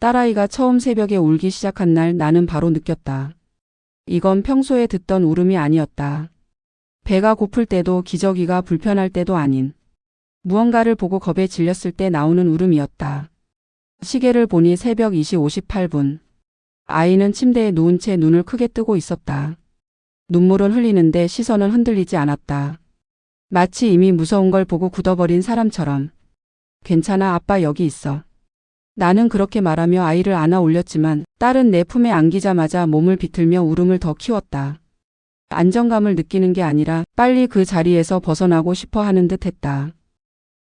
딸아이가 처음 새벽에 울기 시작한 날 나는 바로 느꼈다. 이건 평소에 듣던 울음이 아니었다. 배가 고플 때도 기저귀가 불편할 때도 아닌 무언가를 보고 겁에 질렸을 때 나오는 울음이었다. 시계를 보니 새벽 2시 58분. 아이는 침대에 누운 채 눈을 크게 뜨고 있었다. 눈물은 흘리는데 시선은 흔들리지 않았다. 마치 이미 무서운 걸 보고 굳어버린 사람처럼. 괜찮아, 아빠 여기 있어. 나는 그렇게 말하며 아이를 안아 올렸지만 딸은 내 품에 안기자마자 몸을 비틀며 울음을 더 키웠다. 안정감을 느끼는 게 아니라 빨리 그 자리에서 벗어나고 싶어 하는 듯 했다.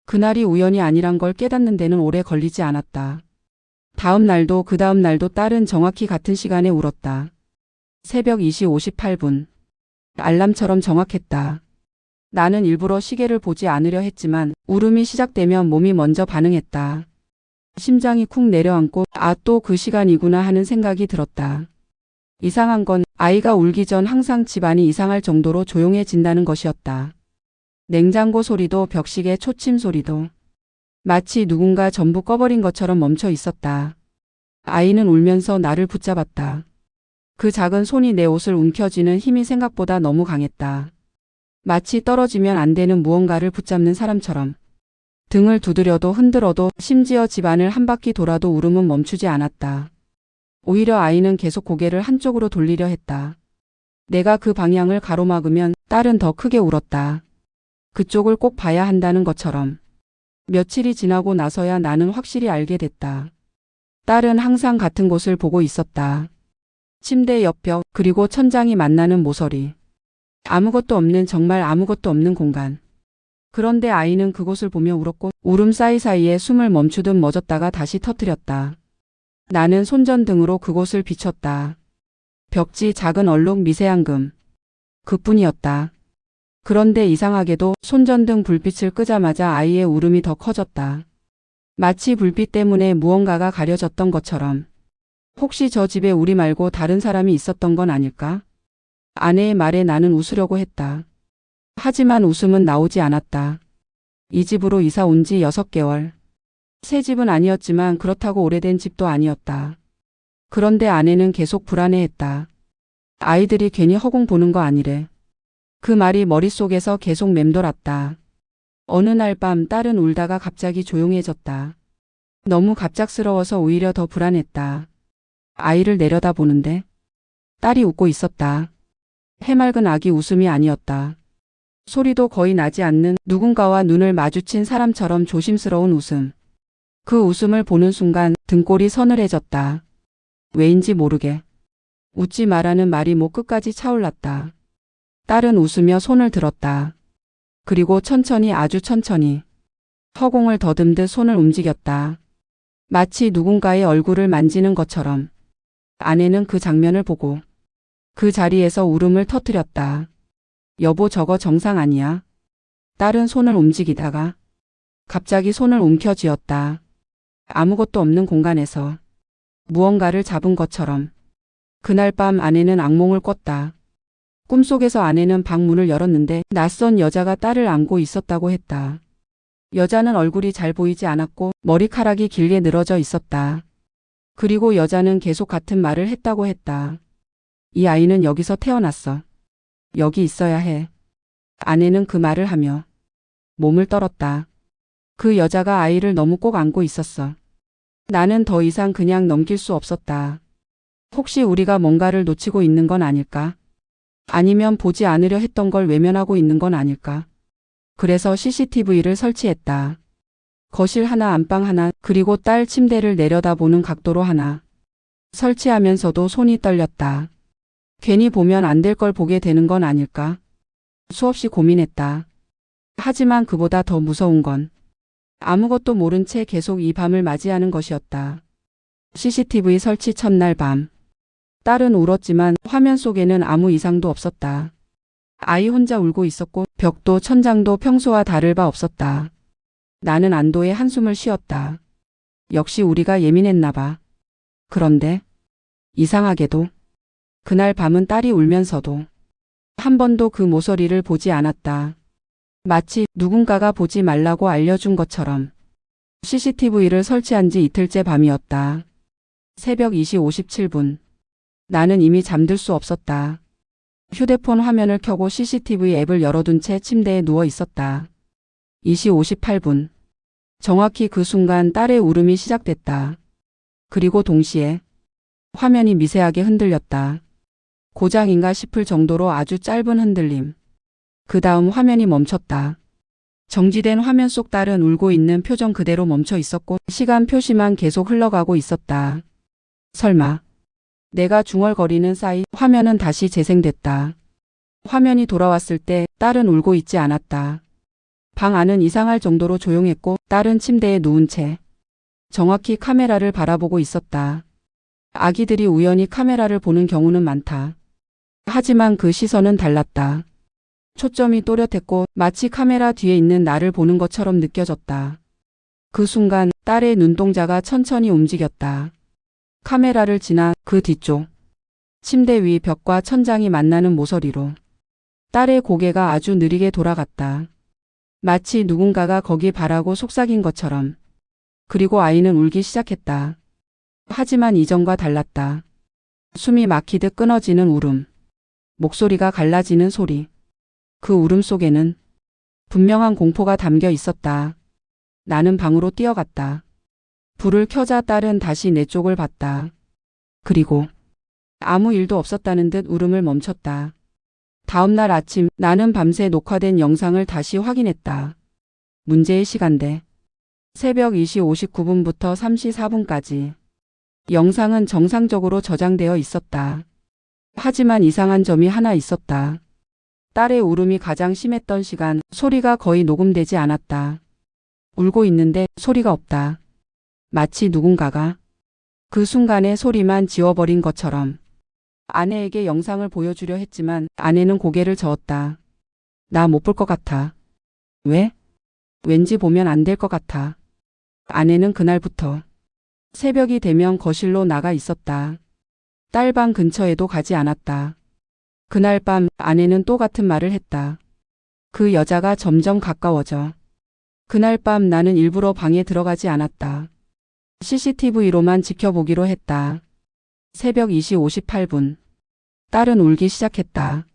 그날이 우연이 아니란 걸 깨닫는 데는 오래 걸리지 않았다. 다음 날도 그 다음 날도 딸은 정확히 같은 시간에 울었다. 새벽 2시 58분. 알람처럼 정확했다. 나는 일부러 시계를 보지 않으려 했지만 울음이 시작되면 몸이 먼저 반응했다. 심장이 쿵 내려앉고 또 그 시간이구나 하는 생각이 들었다. 이상한 건 아이가 울기 전 항상 집안이 이상할 정도로 조용해진다는 것이었다. 냉장고 소리도 벽시계 초침 소리도 마치 누군가 전부 꺼버린 것처럼 멈춰 있었다. 아이는 울면서 나를 붙잡았다. 그 작은 손이 내 옷을 움켜쥐는 힘이 생각보다 너무 강했다. 마치 떨어지면 안 되는 무언가를 붙잡는 사람처럼. 등을 두드려도 흔들어도 심지어 집안을 한 바퀴 돌아도 울음은 멈추지 않았다. 오히려 아이는 계속 고개를 한쪽으로 돌리려 했다. 내가 그 방향을 가로막으면 딸은 더 크게 울었다. 그쪽을 꼭 봐야 한다는 것처럼. 며칠이 지나고 나서야 나는 확실히 알게 됐다. 딸은 항상 같은 곳을 보고 있었다. 침대 옆벽 그리고 천장이 만나는 모서리. 아무것도 없는 정말 아무것도 없는 공간. 그런데 아이는 그곳을 보며 울었고 울음 사이사이에 숨을 멈추듯 멎었다가 다시 터뜨렸다. 나는 손전등으로 그곳을 비췄다. 벽지 작은 얼룩 미세한 금. 그뿐이었다. 그런데 이상하게도 손전등 불빛을 끄자마자 아이의 울음이 더 커졌다. 마치 불빛 때문에 무언가가 가려졌던 것처럼. 혹시 저 집에 우리 말고 다른 사람이 있었던 건 아닐까? 아내의 말에 나는 웃으려고 했다. 하지만 웃음은 나오지 않았다. 이 집으로 이사 온 지 6개월. 새 집은 아니었지만 그렇다고 오래된 집도 아니었다. 그런데 아내는 계속 불안해했다. 아이들이 괜히 허공 보는 거 아니래. 그 말이 머릿속에서 계속 맴돌았다. 어느 날 밤 딸은 울다가 갑자기 조용해졌다. 너무 갑작스러워서 오히려 더 불안했다. 아이를 내려다보는데 딸이 웃고 있었다. 해맑은 아기 웃음이 아니었다. 소리도 거의 나지 않는 누군가와 눈을 마주친 사람처럼 조심스러운 웃음. 그 웃음을 보는 순간 등골이 서늘해졌다. 왜인지 모르게. 웃지 말라는 말이 목 끝까지 차올랐다. 딸은 웃으며 손을 들었다. 그리고 천천히 아주 천천히 허공을 더듬듯 손을 움직였다. 마치 누군가의 얼굴을 만지는 것처럼. 아내는 그 장면을 보고 그 자리에서 울음을 터뜨렸다. 여보 저거 정상 아니야? 딸은 손을 움직이다가 갑자기 손을 움켜쥐었다. 아무것도 없는 공간에서 무언가를 잡은 것처럼. 그날 밤 아내는 악몽을 꿨다. 꿈속에서 아내는 방 문을 열었는데 낯선 여자가 딸을 안고 있었다고 했다. 여자는 얼굴이 잘 보이지 않았고 머리카락이 길게 늘어져 있었다. 그리고 여자는 계속 같은 말을 했다고 했다. 이 아이는 여기서 태어났어. 여기 있어야 해. 아내는 그 말을 하며 몸을 떨었다. 그 여자가 아이를 너무 꼭 안고 있었어. 나는 더 이상 그냥 넘길 수 없었다. 혹시 우리가 뭔가를 놓치고 있는 건 아닐까? 아니면 보지 않으려 했던 걸 외면하고 있는 건 아닐까? 그래서 CCTV를 설치했다. 거실 하나, 안방 하나, 그리고 딸 침대를 내려다보는 각도로 하나. 설치하면서도 손이 떨렸다. 괜히 보면 안 될 걸 보게 되는 건 아닐까? 수없이 고민했다. 하지만 그보다 더 무서운 건 아무것도 모른 채 계속 이 밤을 맞이하는 것이었다. CCTV 설치 첫날 밤. 딸은 울었지만 화면 속에는 아무 이상도 없었다. 아이 혼자 울고 있었고 벽도 천장도 평소와 다를 바 없었다. 나는 안도의 한숨을 쉬었다. 역시 우리가 예민했나 봐. 그런데 이상하게도 그날 밤은 딸이 울면서도 한 번도 그 모서리를 보지 않았다. 마치 누군가가 보지 말라고 알려준 것처럼. CCTV를 설치한 지 이틀째 밤이었다. 새벽 2시 57분. 나는 이미 잠들 수 없었다. 휴대폰 화면을 켜고 CCTV 앱을 열어둔 채 침대에 누워 있었다. 2시 58분. 정확히 그 순간 딸의 울음이 시작됐다. 그리고 동시에 화면이 미세하게 흔들렸다. 고장인가 싶을 정도로 아주 짧은 흔들림. 그 다음 화면이 멈췄다. 정지된 화면 속 딸은 울고 있는 표정 그대로 멈춰 있었고 시간 표시만 계속 흘러가고 있었다. 설마. 내가 중얼거리는 사이 화면은 다시 재생됐다. 화면이 돌아왔을 때 딸은 울고 있지 않았다. 방 안은 이상할 정도로 조용했고 딸은 침대에 누운 채 정확히 카메라를 바라보고 있었다. 아기들이 우연히 카메라를 보는 경우는 많다. 하지만 그 시선은 달랐다. 초점이 또렷했고 마치 카메라 뒤에 있는 나를 보는 것처럼 느껴졌다. 그 순간 딸의 눈동자가 천천히 움직였다. 카메라를 지나 그 뒤쪽 침대 위 벽과 천장이 만나는 모서리로 딸의 고개가 아주 느리게 돌아갔다. 마치 누군가가 거기 바라고 속삭인 것처럼. 그리고 아이는 울기 시작했다. 하지만 이전과 달랐다. 숨이 막히듯 끊어지는 울음. 목소리가 갈라지는 소리. 그 울음 속에는 분명한 공포가 담겨 있었다. 나는 방으로 뛰어갔다. 불을 켜자 딸은 다시 내 쪽을 봤다. 그리고 아무 일도 없었다는 듯 울음을 멈췄다. 다음 날 아침 나는 밤새 녹화된 영상을 다시 확인했다. 문제의 시간대. 새벽 2시 59분부터 3시 4분까지. 영상은 정상적으로 저장되어 있었다. 하지만 이상한 점이 하나 있었다. 딸의 울음이 가장 심했던 시간, 소리가 거의 녹음되지 않았다. 울고 있는데 소리가 없다. 마치 누군가가 그 순간의 소리만 지워버린 것처럼. 아내에게 영상을 보여주려 했지만 아내는 고개를 저었다. 나 못 볼 것 같아. 왜? 왠지 보면 안 될 것 같아. 아내는 그날부터 새벽이 되면 거실로 나가 있었다. 딸방 근처에도 가지 않았다. 그날 밤 아내는 또 같은 말을 했다. 그 여자가 점점 가까워져. 그날 밤 나는 일부러 방에 들어가지 않았다. CCTV로만 지켜보기로 했다. 새벽 2시 58분. 딸은 울기 시작했다.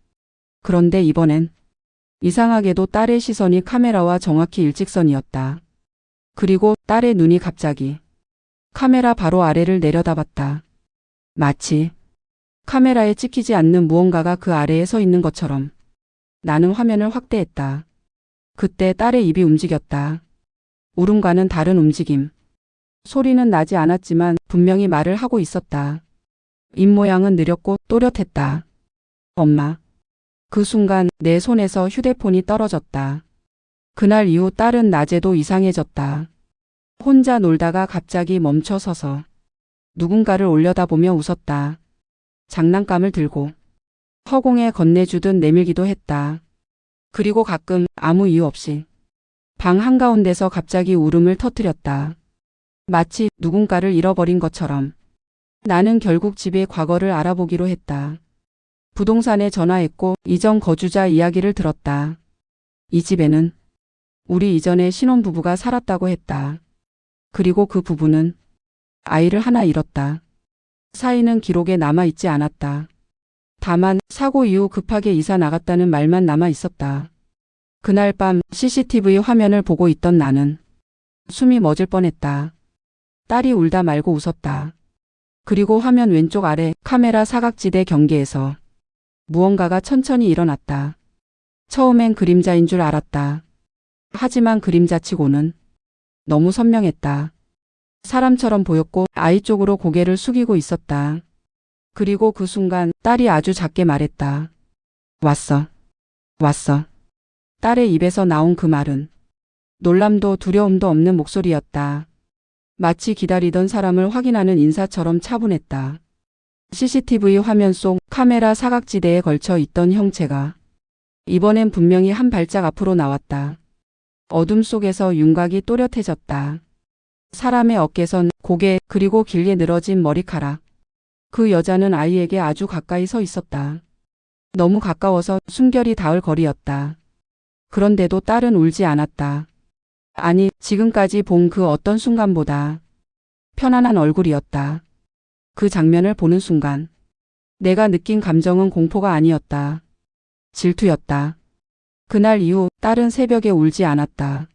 그런데 이번엔 이상하게도 딸의 시선이 카메라와 정확히 일직선이었다. 그리고 딸의 눈이 갑자기 카메라 바로 아래를 내려다봤다. 마치 카메라에 찍히지 않는 무언가가 그 아래에 서 있는 것처럼. 나는 화면을 확대했다. 그때 딸의 입이 움직였다. 울음과는 다른 움직임. 소리는 나지 않았지만 분명히 말을 하고 있었다. 입 모양은 느렸고 또렷했다. 엄마. 그 순간 내 손에서 휴대폰이 떨어졌다. 그날 이후 딸은 낮에도 이상해졌다. 혼자 놀다가 갑자기 멈춰 서서 누군가를 올려다보며 웃었다. 장난감을 들고 허공에 건네주듯 내밀기도 했다. 그리고 가끔 아무 이유 없이 방 한가운데서 갑자기 울음을 터뜨렸다. 마치 누군가를 잃어버린 것처럼. 나는 결국 집의 과거를 알아보기로 했다. 부동산에 전화했고 이전 거주자 이야기를 들었다. 이 집에는 우리 이전에 신혼부부가 살았다고 했다. 그리고 그 부부는 아이를 하나 잃었다. 사인은 기록에 남아있지 않았다. 다만 사고 이후 급하게 이사 나갔다는 말만 남아 있었다. 그날 밤 CCTV 화면을 보고 있던 나는 숨이 멎을 뻔했다. 딸이 울다 말고 웃었다. 그리고 화면 왼쪽 아래 카메라 사각지대 경계에서 무언가가 천천히 일어났다. 처음엔 그림자인 줄 알았다. 하지만 그림자치고는 너무 선명했다. 사람처럼 보였고 아이 쪽으로 고개를 숙이고 있었다. 그리고 그 순간 딸이 아주 작게 말했다. 왔어. 왔어. 딸의 입에서 나온 그 말은 놀람도 두려움도 없는 목소리였다. 마치 기다리던 사람을 확인하는 인사처럼 차분했다. CCTV 화면 속 카메라 사각지대에 걸쳐 있던 형체가 이번엔 분명히 한 발짝 앞으로 나왔다. 어둠 속에서 윤곽이 또렷해졌다. 사람의 어깨선, 고개, 그리고 길게 늘어진 머리카락. 그 여자는 아이에게 아주 가까이 서 있었다. 너무 가까워서 숨결이 닿을 거리였다. 그런데도 딸은 울지 않았다. 아니, 지금까지 본 그 어떤 순간보다 편안한 얼굴이었다. 그 장면을 보는 순간 내가 느낀 감정은 공포가 아니었다. 질투였다. 그날 이후 딸은 새벽에 울지 않았다.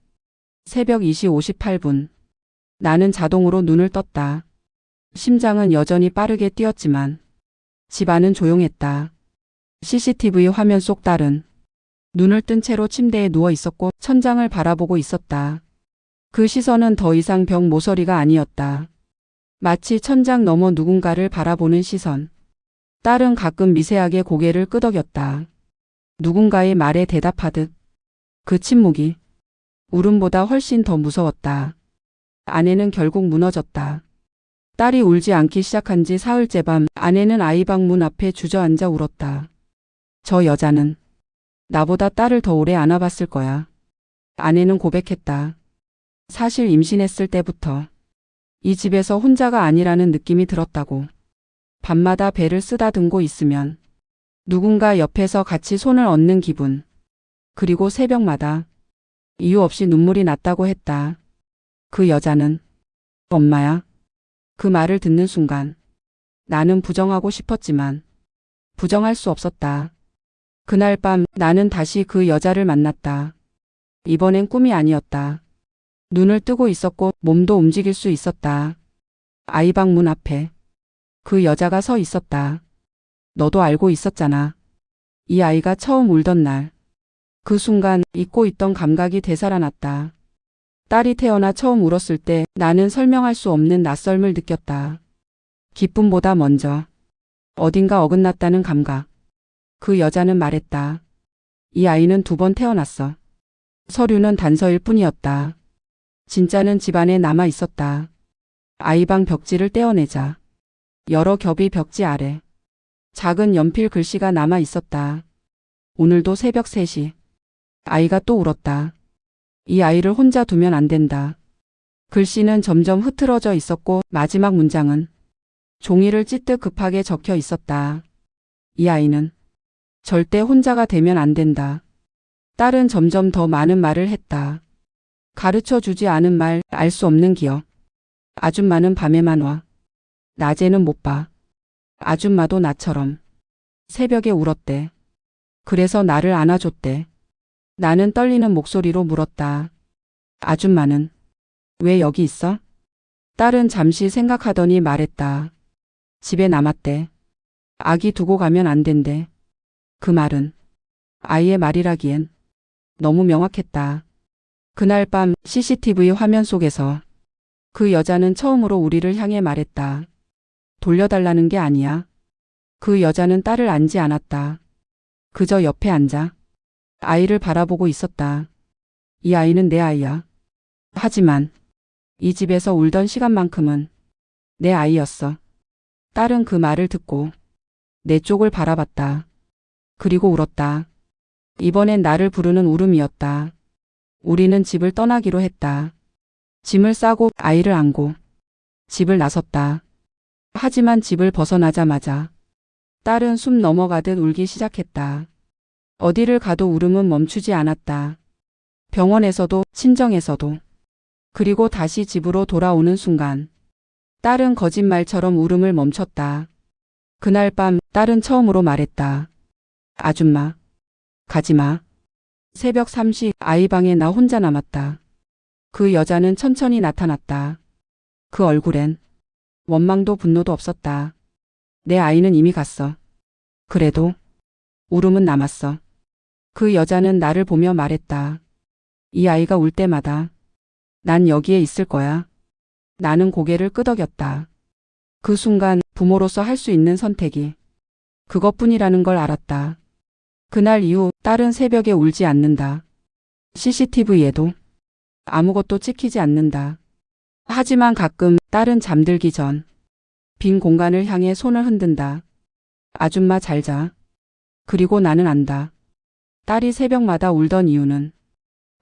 새벽 2시 58분. 나는 자동으로 눈을 떴다. 심장은 여전히 빠르게 뛰었지만 집 안은 조용했다. CCTV 화면 속 딸은 눈을 뜬 채로 침대에 누워 있었고 천장을 바라보고 있었다. 그 시선은 더 이상 벽 모서리가 아니었다. 마치 천장 너머 누군가를 바라보는 시선. 딸은 가끔 미세하게 고개를 끄덕였다. 누군가의 말에 대답하듯. 그 침묵이 울음보다 훨씬 더 무서웠다. 아내는 결국 무너졌다. 딸이 울지 않기 시작한 지 사흘째 밤 아내는 아이방 문 앞에 주저앉아 울었다. 저 여자는 나보다 딸을 더 오래 안아봤을 거야. 아내는 고백했다. 사실 임신했을 때부터 이 집에서 혼자가 아니라는 느낌이 들었다고. 밤마다 배를 쓰다듬고 있으면 누군가 옆에서 같이 손을 얹는 기분. 그리고 새벽마다 이유 없이 눈물이 났다고 했다. 그 여자는 엄마야. 그 말을 듣는 순간 나는 부정하고 싶었지만 부정할 수 없었다. 그날 밤 나는 다시 그 여자를 만났다. 이번엔 꿈이 아니었다. 눈을 뜨고 있었고 몸도 움직일 수 있었다. 아이방 문 앞에 그 여자가 서 있었다. 너도 알고 있었잖아. 이 아이가 처음 울던 날. 그 순간 잊고 있던 감각이 되살아났다. 딸이 태어나 처음 울었을 때 나는 설명할 수 없는 낯설음을 느꼈다. 기쁨보다 먼저 어딘가 어긋났다는 감각. 그 여자는 말했다. 이 아이는 2번 태어났어. 서류는 단서일 뿐이었다. 진짜는 집안에 남아 있었다. 아이방 벽지를 떼어내자 여러 겹이 벽지 아래 작은 연필 글씨가 남아 있었다. 오늘도 새벽 3시. 아이가 또 울었다. 이 아이를 혼자 두면 안 된다. 글씨는 점점 흐트러져 있었고 마지막 문장은 종이를 찢듯 급하게 적혀 있었다. 이 아이는 절대 혼자가 되면 안 된다. 딸은 점점 더 많은 말을 했다. 가르쳐 주지 않은 말, 알 수 없는 기억. 아줌마는 밤에만 와. 낮에는 못 봐. 아줌마도 나처럼 새벽에 울었대. 그래서 나를 안아줬대. 나는 떨리는 목소리로 물었다. 아줌마는 왜 여기 있어? 딸은 잠시 생각하더니 말했다. 집에 남았대. 아기 두고 가면 안 된대. 그 말은 아이의 말이라기엔 너무 명확했다. 그날 밤 CCTV 화면 속에서 그 여자는 처음으로 우리를 향해 말했다. 돌려달라는 게 아니야. 그 여자는 딸을 안지 않았다. 그저 옆에 앉아 아이를 바라보고 있었다. 이 아이는 내 아이야. 하지만 이 집에서 울던 시간만큼은 내 아이였어. 딸은 그 말을 듣고 내 쪽을 바라봤다. 그리고 울었다. 이번엔 나를 부르는 울음이었다. 우리는 집을 떠나기로 했다. 짐을 싸고 아이를 안고 집을 나섰다. 하지만 집을 벗어나자마자 딸은 숨 넘어가듯 울기 시작했다. 어디를 가도 울음은 멈추지 않았다. 병원에서도 친정에서도. 그리고 다시 집으로 돌아오는 순간 딸은 거짓말처럼 울음을 멈췄다. 그날 밤 딸은 처음으로 말했다. 아줌마, 가지마. 새벽 3시 아이방에 나 혼자 남았다. 그 여자는 천천히 나타났다. 그 얼굴엔 원망도 분노도 없었다. 내 아이는 이미 갔어. 그래도 울음은 남았어. 그 여자는 나를 보며 말했다. 이 아이가 울 때마다 난 여기에 있을 거야. 나는 고개를 끄덕였다. 그 순간 부모로서 할 수 있는 선택이 그것뿐이라는 걸 알았다. 그날 이후 딸은 새벽에 울지 않는다. CCTV에도 아무것도 찍히지 않는다. 하지만 가끔 딸은 잠들기 전 빈 공간을 향해 손을 흔든다. 아줌마 잘 자. 그리고 나는 안다. 딸이 새벽마다 울던 이유는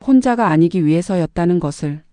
혼자가 아니기 위해서였다는 것을.